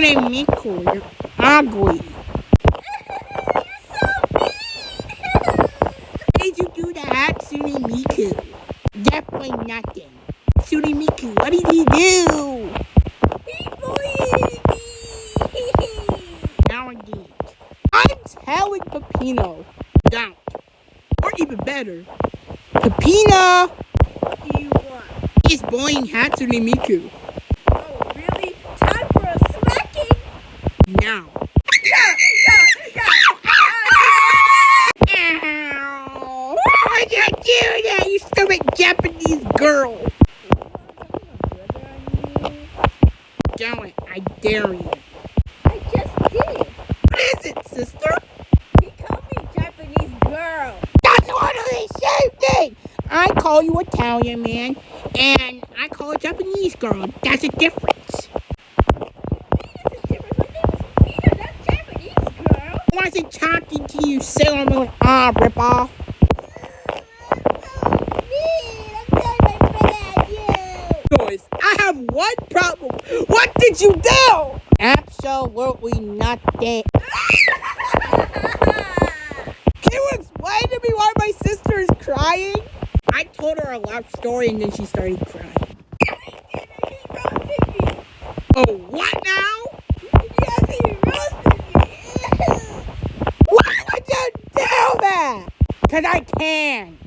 Hatsune Miku, you're ugly. What did you do to Hatsune Miku? Definitely nothing. Hatsune Miku, what did he do? He bullied me. Now indeed. I'm telling Peppina. Don't. Or even better, Peppina What do you want? is bullying Hatsune Miku. Oh, really? Time for a smacking? Now. Yeah. Ow! Why'd you do that, you stupid Japanese girl? Do it. I dare you. I just did. What is it, sister? He called me Japanese girl. That's one of the same thing. I call you Italian man, and I call a Japanese girl. That's a difference. That's a difference. My name is Peter, not Japanese girl. I wasn't talking to you, Sailor Moon. Ripoff. Guys, I have one problem. What did you do? Absolutely nothing. Can you explain to me why my sister is crying? I told her a love story and then she started crying. He roasted me. Oh, what now? Yes, he roasted me. Why would you do that? Because I can.